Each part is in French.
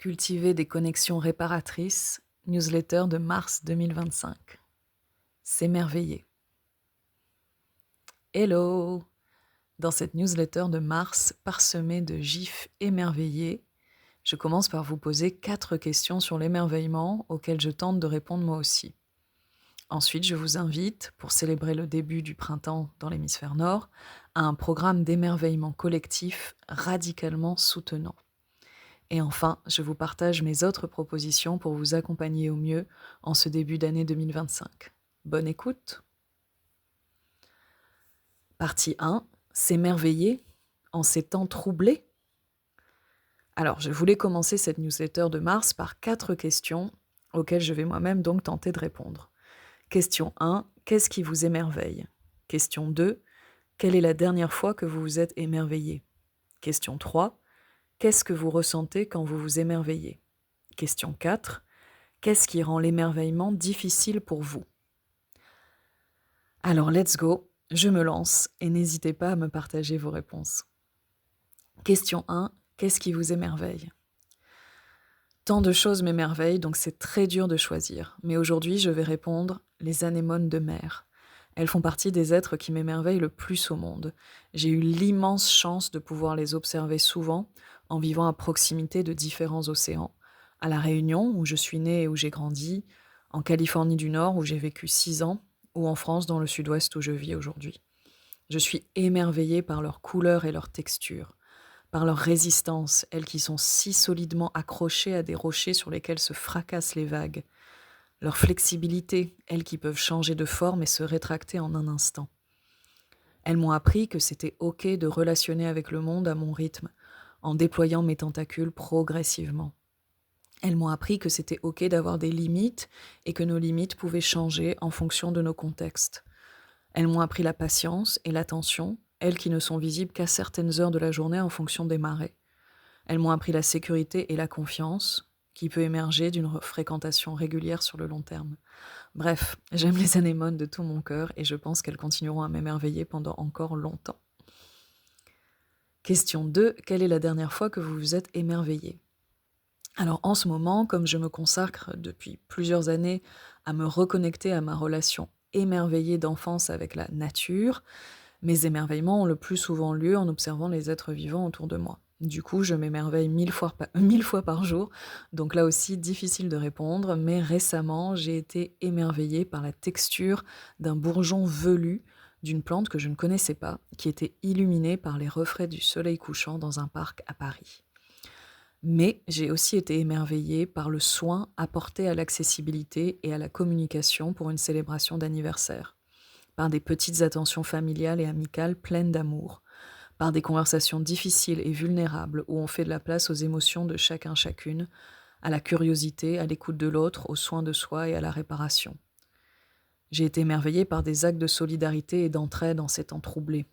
Cultiver des connexions réparatrices, newsletter de mars 2025. S'émerveiller. Hello! Dans cette newsletter de mars, parsemée de gifs émerveillés, je commence par vous poser 4 questions sur l'émerveillement auxquelles je tente de répondre moi aussi. Ensuite, je vous invite, pour célébrer le début du printemps dans l'hémisphère nord, à un programme d'émerveillement collectif radicalement soutenant. Et enfin, je vous partage mes autres propositions pour vous accompagner au mieux en ce début d'année 2025. Bonne écoute. Partie 1. S'émerveiller en ces temps troublés. Alors, je voulais commencer cette newsletter de mars par 4 questions auxquelles je vais moi-même donc tenter de répondre. Question 1. Qu'est-ce qui vous émerveille? Question 2. Quelle est la dernière fois que vous vous êtes émerveillé? Question 3. Qu'est-ce que vous ressentez quand vous vous émerveillez? Question 4. Qu'est-ce qui rend l'émerveillement difficile pour vous? Alors, let's go, je me lance et n'hésitez pas à me partager vos réponses. Question 1. Qu'est-ce qui vous émerveille? Tant de choses m'émerveillent, donc c'est très dur de choisir. Mais aujourd'hui, je vais répondre les anémones de mer. Elles font partie des êtres qui m'émerveillent le plus au monde. J'ai eu l'immense chance de pouvoir les observer souvent en vivant à proximité de différents océans. À La Réunion, où je suis née et où j'ai grandi, en Californie du Nord, où j'ai vécu 6 ans, ou en France, dans le sud-ouest, où je vis aujourd'hui. Je suis émerveillée par leurs couleurs et leurs textures, par leur résistance, elles qui sont si solidement accrochées à des rochers sur lesquels se fracassent les vagues, leur flexibilité, elles qui peuvent changer de forme et se rétracter en un instant. Elles m'ont appris que c'était OK de relationner avec le monde à mon rythme, en déployant mes tentacules progressivement. Elles m'ont appris que c'était OK d'avoir des limites et que nos limites pouvaient changer en fonction de nos contextes. Elles m'ont appris la patience et l'attention, elles qui ne sont visibles qu'à certaines heures de la journée en fonction des marées. Elles m'ont appris la sécurité et la confiance, qui peut émerger d'une fréquentation régulière sur le long terme. Bref, j'aime les anémones de tout mon cœur et je pense qu'elles continueront à m'émerveiller pendant encore longtemps. Question 2. Quelle est la dernière fois que vous vous êtes émerveillé? Alors en ce moment, comme je me consacre depuis plusieurs années à me reconnecter à ma relation émerveillée d'enfance avec la nature, mes émerveillements ont le plus souvent lieu en observant les êtres vivants autour de moi. Du coup, je m'émerveille 1000 fois par jour, donc là aussi difficile de répondre, mais récemment, j'ai été émerveillée par la texture d'un bourgeon velu d'une plante que je ne connaissais pas, qui était illuminée par les reflets du soleil couchant dans un parc à Paris. Mais j'ai aussi été émerveillée par le soin apporté à l'accessibilité et à la communication pour une célébration d'anniversaire, par des petites attentions familiales et amicales pleines d'amour, par des conversations difficiles et vulnérables où on fait de la place aux émotions de chacun chacune, à la curiosité, à l'écoute de l'autre, aux soins de soi et à la réparation. J'ai été émerveillée par des actes de solidarité et d'entraide en ces temps troublés,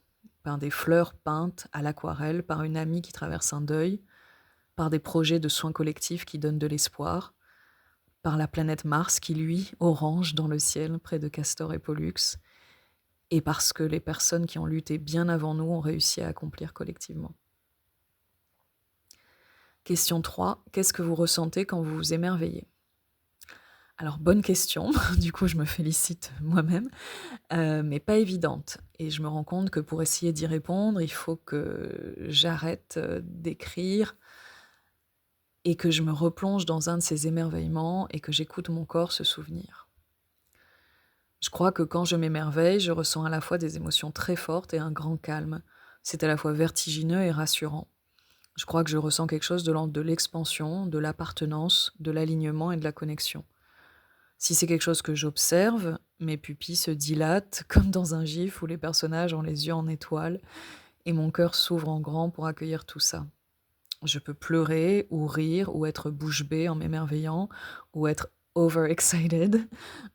par des fleurs peintes à l'aquarelle, par une amie qui traverse un deuil, par des projets de soins collectifs qui donnent de l'espoir, par la planète Mars qui luit orange dans le ciel près de Castor et Pollux, et parce que les personnes qui ont lutté bien avant nous ont réussi à accomplir collectivement. Question 3. Qu'est-ce que vous ressentez quand vous vous émerveillez? Alors, bonne question, du coup je me félicite moi-même, mais pas évidente. Et je me rends compte que pour essayer d'y répondre, il faut que j'arrête d'écrire et que je me replonge dans un de ces émerveillements et que j'écoute mon corps se souvenir. Je crois que quand je m'émerveille, je ressens à la fois des émotions très fortes et un grand calme. C'est à la fois vertigineux et rassurant. Je crois que je ressens quelque chose de l'ordre de l'expansion, de l'appartenance, de l'alignement et de la connexion. Si c'est quelque chose que j'observe, mes pupilles se dilatent comme dans un gif où les personnages ont les yeux en étoiles et mon cœur s'ouvre en grand pour accueillir tout ça. Je peux pleurer ou rire ou être bouche bée en m'émerveillant ou être overexcited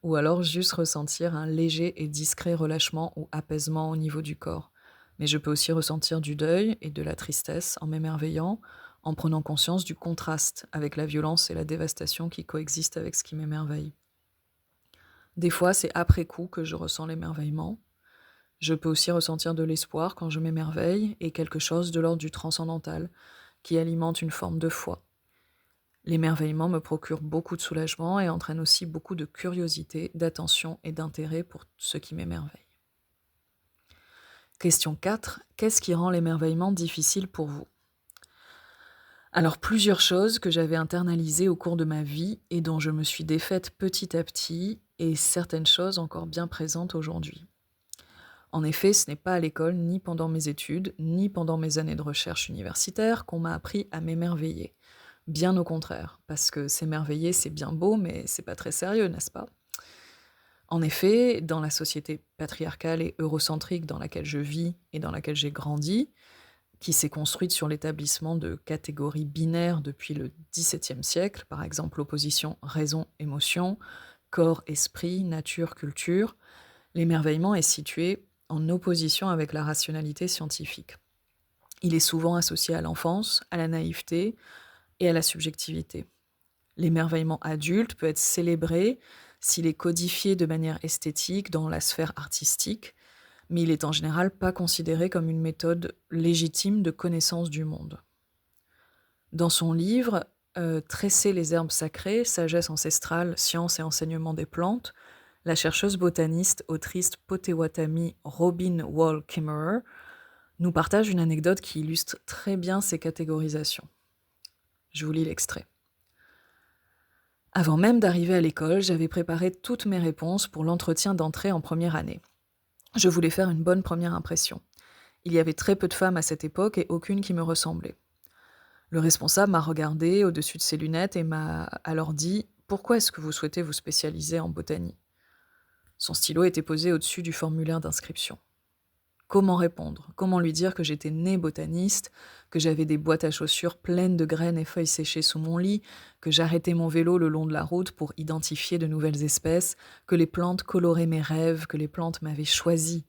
ou alors juste ressentir un léger et discret relâchement ou apaisement au niveau du corps. Mais je peux aussi ressentir du deuil et de la tristesse en m'émerveillant, en prenant conscience du contraste avec la violence et la dévastation qui coexistent avec ce qui m'émerveille. Des fois, c'est après coup que je ressens l'émerveillement. Je peux aussi ressentir de l'espoir quand je m'émerveille et quelque chose de l'ordre du transcendantal qui alimente une forme de foi. L'émerveillement me procure beaucoup de soulagement et entraîne aussi beaucoup de curiosité, d'attention et d'intérêt pour ce qui m'émerveille. Question 4. Qu'est-ce qui rend l'émerveillement difficile pour vous? Alors, plusieurs choses que j'avais internalisées au cours de ma vie et dont je me suis défaite petit à petit, et certaines choses encore bien présentes aujourd'hui. En effet, ce n'est pas à l'école, ni pendant mes études, ni pendant mes années de recherche universitaire qu'on m'a appris à m'émerveiller. Bien au contraire, parce que s'émerveiller, c'est bien beau, mais c'est pas très sérieux, n'est-ce pas? En effet, dans la société patriarcale et eurocentrique dans laquelle je vis et dans laquelle j'ai grandi, qui s'est construite sur l'établissement de catégories binaires depuis le XVIIe siècle, par exemple l'opposition raison-émotion, corps-esprit, nature-culture, l'émerveillement est situé en opposition avec la rationalité scientifique. Il est souvent associé à l'enfance, à la naïveté et à la subjectivité. L'émerveillement adulte peut être célébré s'il est codifié de manière esthétique dans la sphère artistique, mais il est en général pas considéré comme une méthode légitime de connaissance du monde. Dans son livre Tresser les herbes sacrées, sagesse ancestrale, science et enseignement des plantes, la chercheuse botaniste autrice Potawatomi Robin Wall Kimmerer nous partage une anecdote qui illustre très bien ces catégorisations. Je vous lis l'extrait. Avant même d'arriver à l'école, j'avais préparé toutes mes réponses pour l'entretien d'entrée en première année. Je voulais faire une bonne première impression. Il y avait très peu de femmes à cette époque et aucune qui me ressemblait. Le responsable m'a regardé au-dessus de ses lunettes et m'a alors dit « Pourquoi est-ce que vous souhaitez vous spécialiser en botanie ?» Son stylo était posé au-dessus du formulaire d'inscription. Comment répondre? Comment lui dire que j'étais née botaniste, que j'avais des boîtes à chaussures pleines de graines et feuilles séchées sous mon lit, que j'arrêtais mon vélo le long de la route pour identifier de nouvelles espèces, que les plantes coloraient mes rêves, que les plantes m'avaient choisi?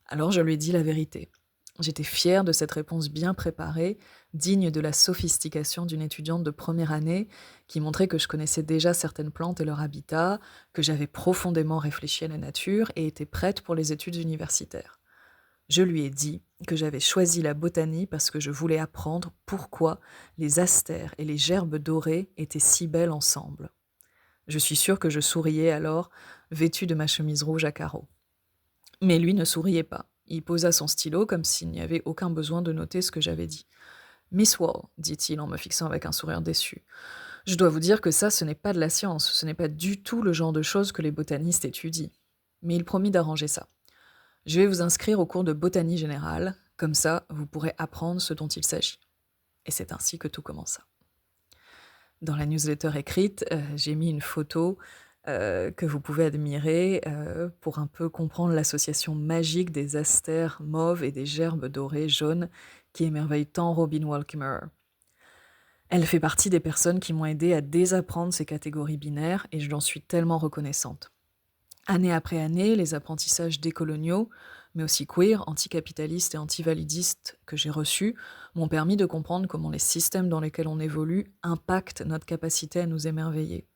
Alors je lui ai dit la vérité. J'étais fière de cette réponse bien préparée, digne de la sophistication d'une étudiante de première année, qui montrait que je connaissais déjà certaines plantes et leur habitat, que j'avais profondément réfléchi à la nature et était prête pour les études universitaires. Je lui ai dit que j'avais choisi la botanie parce que je voulais apprendre pourquoi les astères et les gerbes dorées étaient si belles ensemble. Je suis sûre que je souriais alors, vêtue de ma chemise rouge à carreaux. Mais lui ne souriait pas. Il posa son stylo comme s'il n'y avait aucun besoin de noter ce que j'avais dit. « Miss Wall, dit-il en me fixant avec un sourire déçu, je dois vous dire que ça, ce n'est pas de la science, ce n'est pas du tout le genre de choses que les botanistes étudient. » Mais il promit d'arranger ça. « Je vais vous inscrire au cours de botanie générale, comme ça, vous pourrez apprendre ce dont il s'agit. » Et c'est ainsi que tout commença. Dans la newsletter écrite, j'ai mis une photo que vous pouvez admirer pour un peu comprendre l'association magique des astères mauves et des gerbes dorées jaunes qui émerveillent tant Robin Wall Kimmerer. Elle fait partie des personnes qui m'ont aidé à désapprendre ces catégories binaires et je lui en suis tellement reconnaissante. Année après année, les apprentissages décoloniaux, mais aussi queer, anticapitalistes et antivalidistes que j'ai reçus, m'ont permis de comprendre comment les systèmes dans lesquels on évolue impactent notre capacité à nous émerveiller.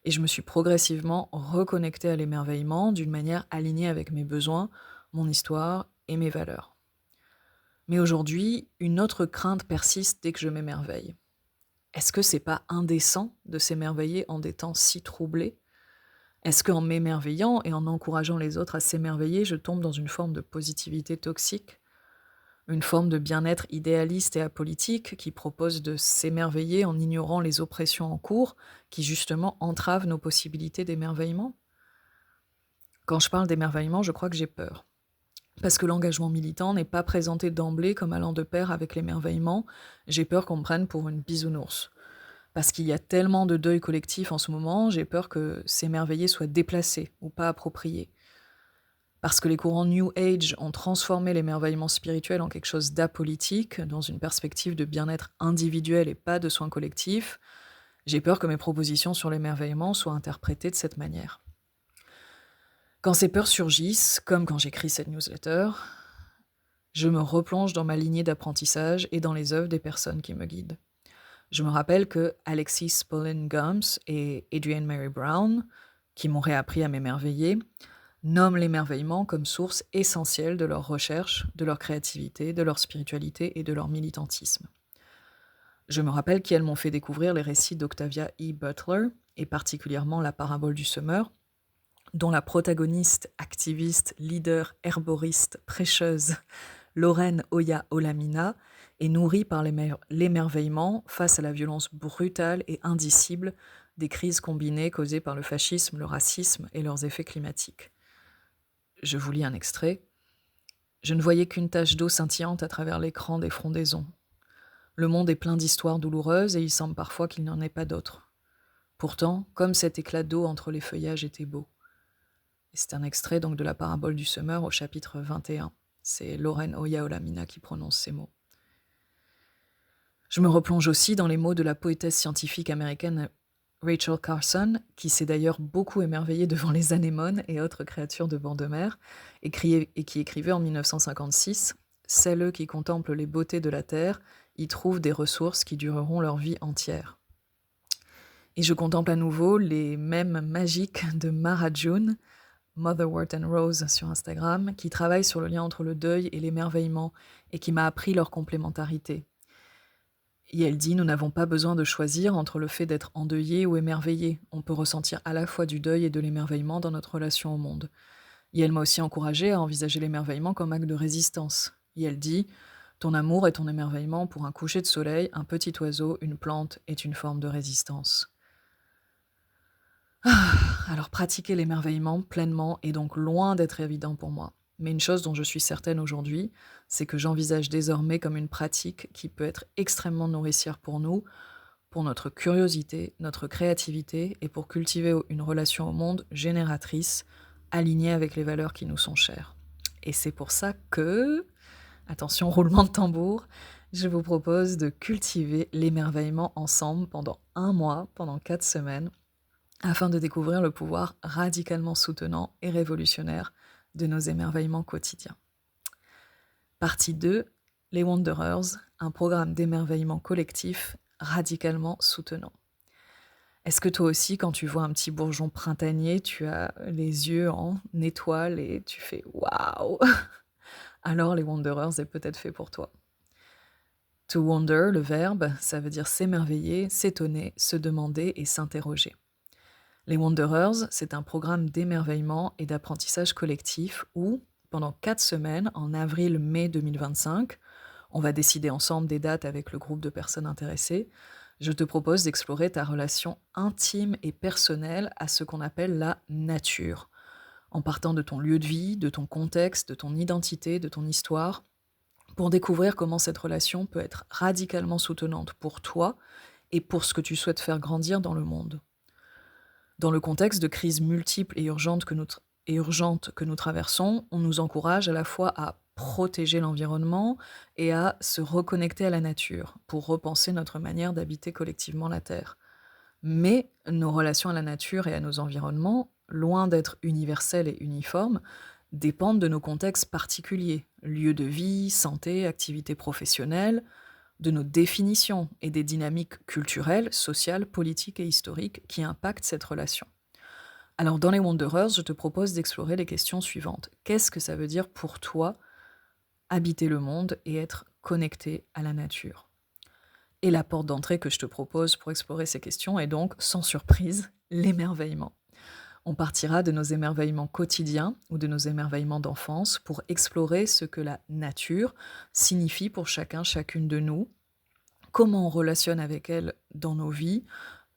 Et je me suis progressivement reconnectée à l'émerveillement d'une manière alignée avec mes besoins, mon histoire et mes valeurs. Mais aujourd'hui, une autre crainte persiste dès que je m'émerveille. Est-ce que c'est pas indécent de s'émerveiller en des temps si troublés? Est-ce qu'en m'émerveillant et en encourageant les autres à s'émerveiller, je tombe dans une forme de positivité toxique? Une forme de bien-être idéaliste et apolitique qui propose de s'émerveiller en ignorant les oppressions en cours qui justement entravent nos possibilités d'émerveillement? Quand je parle d'émerveillement, je crois que j'ai peur. Parce que l'engagement militant n'est pas présenté d'emblée comme allant de pair avec l'émerveillement, j'ai peur qu'on me prenne pour une bisounours. Parce qu'il y a tellement de deuil collectif en ce moment, j'ai peur que s'émerveiller soit déplacé ou pas approprié. Parce que les courants New Age ont transformé l'émerveillement spirituel en quelque chose d'apolitique, dans une perspective de bien-être individuel et pas de soins collectifs, j'ai peur que mes propositions sur l'émerveillement soient interprétées de cette manière. Quand ces peurs surgissent, comme quand j'écris cette newsletter, je me replonge dans ma lignée d'apprentissage et dans les œuvres des personnes qui me guident. Je me rappelle que Alexis Pauline Gumbs et Adrienne Mary Brown, qui m'ont réappris à m'émerveiller, nomment l'émerveillement comme source essentielle de leur recherche, de leur créativité, de leur spiritualité et de leur militantisme. Je me rappelle qu'elles m'ont fait découvrir les récits d'Octavia E. Butler, et particulièrement la parabole du semeur, dont la protagoniste, activiste, leader, herboriste, prêcheuse, Lorraine Oya Olamina, est nourrie par l'émerveillement face à la violence brutale et indicible des crises combinées causées par le fascisme, le racisme et leurs effets climatiques. Je vous lis un extrait. Je ne voyais qu'une tache d'eau scintillante à travers l'écran des frondaisons. Le monde est plein d'histoires douloureuses et il semble parfois qu'il n'y en ait pas d'autres. Pourtant, comme cet éclat d'eau entre les feuillages était beau. Et c'est un extrait donc de la parabole du semeur au chapitre 21. C'est Lorraine Oya Olamina qui prononce ces mots. Je me replonge aussi dans les mots de la poétesse scientifique américaine Rachel Carson, qui s'est d'ailleurs beaucoup émerveillée devant les anémones et autres créatures de bord de mer, et qui écrivait en 1956 « Celles qui contemplent les beautés de la terre y trouvent des ressources qui dureront leur vie entière ». Et je contemple à nouveau les mèmes magiques de Mara June, Motherwort and Rose sur Instagram, qui travaille sur le lien entre le deuil et l'émerveillement et qui m'a appris leur complémentarité. Et elle dit « Nous n'avons pas besoin de choisir entre le fait d'être endeuillé ou émerveillé. On peut ressentir à la fois du deuil et de l'émerveillement dans notre relation au monde. » Et elle m'a aussi encouragée à envisager l'émerveillement comme acte de résistance. Et elle dit « Ton amour et ton émerveillement pour un coucher de soleil, un petit oiseau, une plante est une forme de résistance. » Alors pratiquer l'émerveillement pleinement est donc loin d'être évident pour moi. Mais une chose dont je suis certaine aujourd'hui, c'est que j'envisage désormais comme une pratique qui peut être extrêmement nourricière pour nous, pour notre curiosité, notre créativité et pour cultiver une relation au monde génératrice, alignée avec les valeurs qui nous sont chères. Et c'est pour ça que, attention, roulement de tambour, je vous propose de cultiver l'émerveillement ensemble pendant 1 mois, pendant 4 semaines, afin de découvrir le pouvoir radicalement soutenant et révolutionnaire de nos émerveillements quotidiens. Partie 2, les Wanderers, un programme d'émerveillement collectif radicalement soutenant. Est-ce que toi aussi, quand tu vois un petit bourgeon printanier, tu as les yeux en étoile et tu fais « Waouh !» Alors les Wanderers est peut-être fait pour toi. To wonder, le verbe, ça veut dire s'émerveiller, s'étonner, se demander et s'interroger. Les Wanderers, c'est un programme d'émerveillement et d'apprentissage collectif où, pendant 4 semaines, en avril-mai 2025, on va décider ensemble des dates avec le groupe de personnes intéressées, je te propose d'explorer ta relation intime et personnelle à ce qu'on appelle la nature, en partant de ton lieu de vie, de ton contexte, de ton identité, de ton histoire, pour découvrir comment cette relation peut être radicalement soutenante pour toi et pour ce que tu souhaites faire grandir dans le monde. Dans le contexte de crises multiples et urgentes que nous traversons, on nous encourage à la fois à protéger l'environnement et à se reconnecter à la nature pour repenser notre manière d'habiter collectivement la Terre. Mais nos relations à la nature et à nos environnements, loin d'être universelles et uniformes, dépendent de nos contextes particuliers, lieux de vie, santé, activités professionnelles, de nos définitions et des dynamiques culturelles, sociales, politiques et historiques qui impactent cette relation. Alors dans les Wanderers, je te propose d'explorer les questions suivantes. Qu'est-ce que ça veut dire pour toi habiter le monde et être connecté à la nature? Et la porte d'entrée que je te propose pour explorer ces questions est donc, sans surprise, l'émerveillement. On partira de nos émerveillements quotidiens ou de nos émerveillements d'enfance pour explorer ce que la nature signifie pour chacun, chacune de nous, comment on relationne avec elle dans nos vies,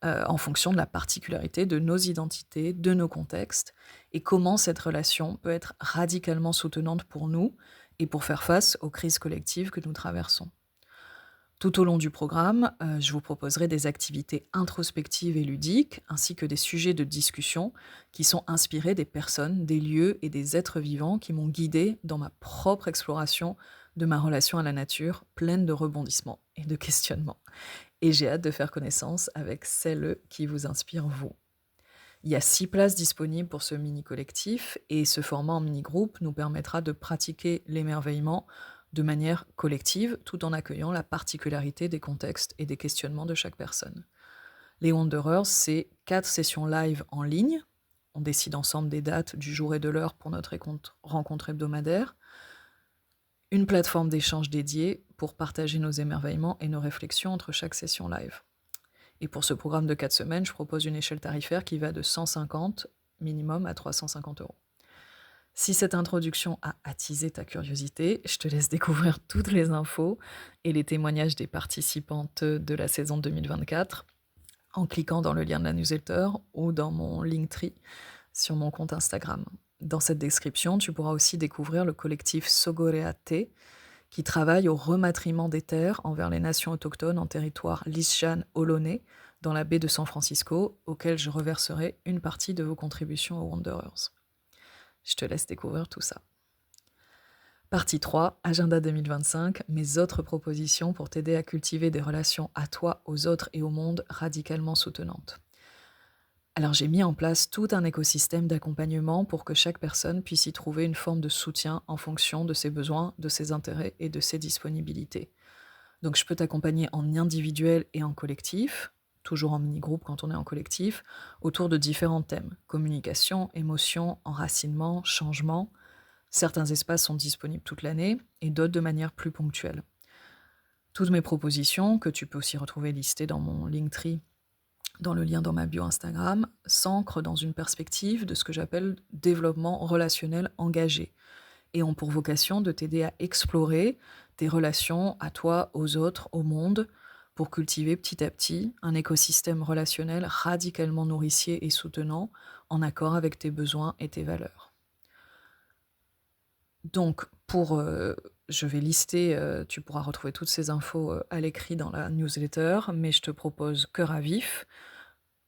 en fonction de la particularité de nos identités, de nos contextes, et comment cette relation peut être radicalement soutenante pour nous et pour faire face aux crises collectives que nous traversons. Tout au long du programme, je vous proposerai des activités introspectives et ludiques, ainsi que des sujets de discussion qui sont inspirés des personnes, des lieux et des êtres vivants qui m'ont guidée dans ma propre exploration de ma relation à la nature, pleine de rebondissements et de questionnements. Et j'ai hâte de faire connaissance avec celles qui vous inspirent vous. Il y a 6 places disponibles pour ce mini-collectif et ce format en mini-groupe nous permettra de pratiquer l'émerveillement de manière collective, tout en accueillant la particularité des contextes et des questionnements de chaque personne. Les Wanderers, c'est 4 sessions live en ligne. On décide ensemble des dates, du jour et de l'heure pour notre rencontre hebdomadaire. Une plateforme d'échange dédiée pour partager nos émerveillements et nos réflexions entre chaque session live. Et pour ce programme de 4 semaines, je propose une échelle tarifaire qui va de 150 minimum à 350 euros. Si cette introduction a attisé ta curiosité, je te laisse découvrir toutes les infos et les témoignages des participantes de la saison 2024 en cliquant dans le lien de la newsletter ou dans mon Linktree sur mon compte Instagram. Dans cette description, tu pourras aussi découvrir le collectif Sogoreate qui travaille au rematriement des terres envers les nations autochtones en territoire Lisjan-Ohlone dans la baie de San Francisco, auquel je reverserai une partie de vos contributions aux Wanderers. Je te laisse découvrir tout ça. Partie 3, Agenda 2025, mes autres propositions pour t'aider à cultiver des relations à toi, aux autres et au monde radicalement soutenantes. Alors j'ai mis en place tout un écosystème d'accompagnement pour que chaque personne puisse y trouver une forme de soutien en fonction de ses besoins, de ses intérêts et de ses disponibilités. Donc je peux t'accompagner en individuel et en collectif, toujours en mini-groupe quand on est en collectif, autour de différents thèmes. Communication, émotion, enracinement, changement. Certains espaces sont disponibles toute l'année et d'autres de manière plus ponctuelle. Toutes mes propositions, que tu peux aussi retrouver listées dans mon Linktree, dans le lien dans ma bio Instagram, s'ancrent dans une perspective de ce que j'appelle développement relationnel engagé et ont pour vocation de t'aider à explorer tes relations à toi, aux autres, au monde, pour cultiver petit à petit un écosystème relationnel radicalement nourricier et soutenant, en accord avec tes besoins et tes valeurs. Donc, je vais lister, tu pourras retrouver toutes ces infos à l'écrit dans la newsletter, mais je te propose Cœur à vif,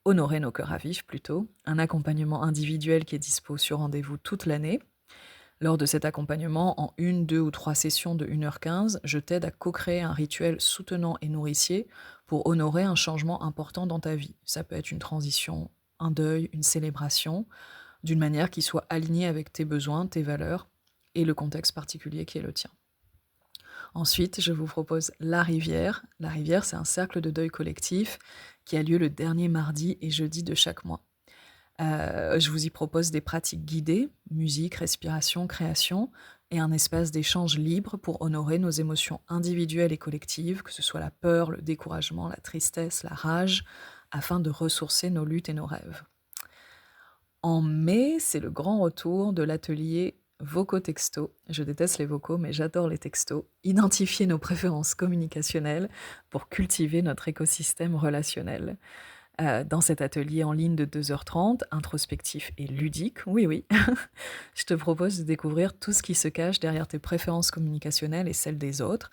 honorer nos cœurs à vif plutôt, un accompagnement individuel qui est dispo sur rendez-vous toute l'année. Lors de cet accompagnement, en 1, 2 ou 3 sessions de 1h15, je t'aide à co-créer un rituel soutenant et nourricier pour honorer un changement important dans ta vie. Ça peut être une transition, un deuil, une célébration, d'une manière qui soit alignée avec tes besoins, tes valeurs et le contexte particulier qui est le tien. Ensuite, je vous propose La Rivière. La Rivière, c'est un cercle de deuil collectif qui a lieu le dernier mardi et jeudi de chaque mois. Je vous y propose des pratiques guidées, musique, respiration, création, et un espace d'échange libre pour honorer nos émotions individuelles et collectives, que ce soit la peur, le découragement, la tristesse, la rage, afin de ressourcer nos luttes et nos rêves. En mai, c'est le grand retour de l'atelier vocaux-texto. Je déteste les vocaux, mais j'adore les textos. Identifier nos préférences communicationnelles pour cultiver notre écosystème relationnel. Dans cet atelier en ligne de 2h30, introspectif et ludique, oui, je te propose de découvrir tout ce qui se cache derrière tes préférences communicationnelles et celles des autres,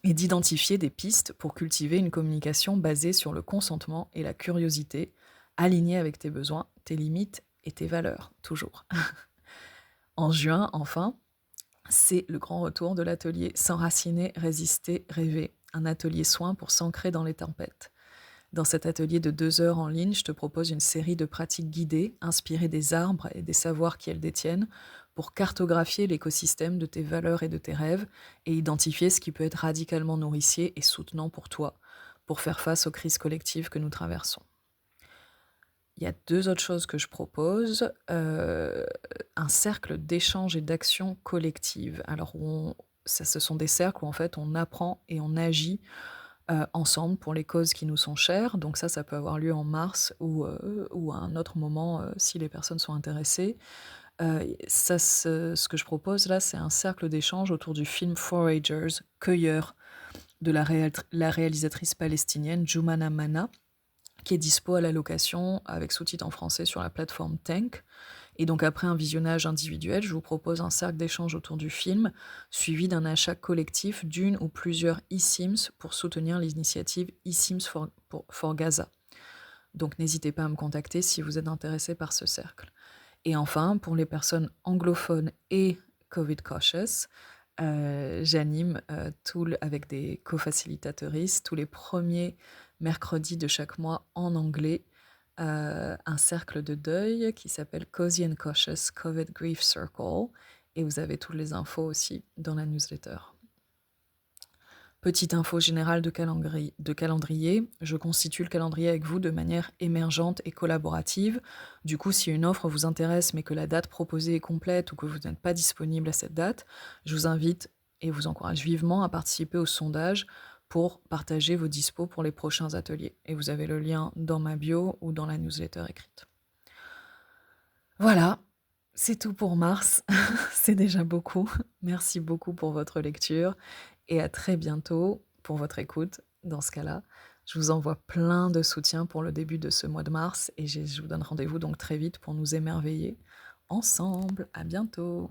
et d'identifier des pistes pour cultiver une communication basée sur le consentement et la curiosité, alignée avec tes besoins, tes limites et tes valeurs, toujours. En juin, enfin, c'est le grand retour de l'atelier S'enraciner, résister, rêver, un atelier soin pour s'ancrer dans les tempêtes. Dans cet atelier de 2 heures en ligne, je te propose une série de pratiques guidées, inspirées des arbres et des savoirs qui elles détiennent, pour cartographier l'écosystème de tes valeurs et de tes rêves et identifier ce qui peut être radicalement nourricier et soutenant pour toi, pour faire face aux crises collectives que nous traversons. Il y a 2 autres choses que je propose. Un cercle d'échange et d'action collective. Alors, ce sont des cercles où en fait on apprend et on agit ensemble pour les causes qui nous sont chères. Donc ça peut avoir lieu en mars ou à un autre moment si les personnes sont intéressées. Ce que je propose là, c'est un cercle d'échange autour du film Foragers, Cueilleurs, de la réalisatrice palestinienne Jumana Mana, qui est dispo à la location avec sous-titres en français sur la plateforme Tank. Et donc après un visionnage individuel, je vous propose un cercle d'échange autour du film, suivi d'un achat collectif d'une ou plusieurs eSIMs pour soutenir l'initiative eSIMs for Gaza. Donc n'hésitez pas à me contacter si vous êtes intéressé par ce cercle. Et enfin, pour les personnes anglophones et Covid cautious, j'anime avec des co-facilitatrices tous les premiers mercredis de chaque mois en anglais un cercle de deuil qui s'appelle Cozy and Cautious Covid Grief Circle, et vous avez toutes les infos aussi dans la newsletter. Petite info générale de calendrier, je constitue le calendrier avec vous de manière émergente et collaborative. Du coup, si une offre vous intéresse mais que la date proposée est complète ou que vous n'êtes pas disponible à cette date, je vous invite et vous encourage vivement à participer au sondage pour partager vos dispos pour les prochains ateliers. Et vous avez le lien dans ma bio ou dans la newsletter écrite. Voilà, c'est tout pour mars. C'est déjà beaucoup. Merci beaucoup pour votre lecture et à très bientôt pour votre écoute. Dans ce cas-là, je vous envoie plein de soutien pour le début de ce mois de mars et je vous donne rendez-vous donc très vite pour nous émerveiller ensemble. À bientôt.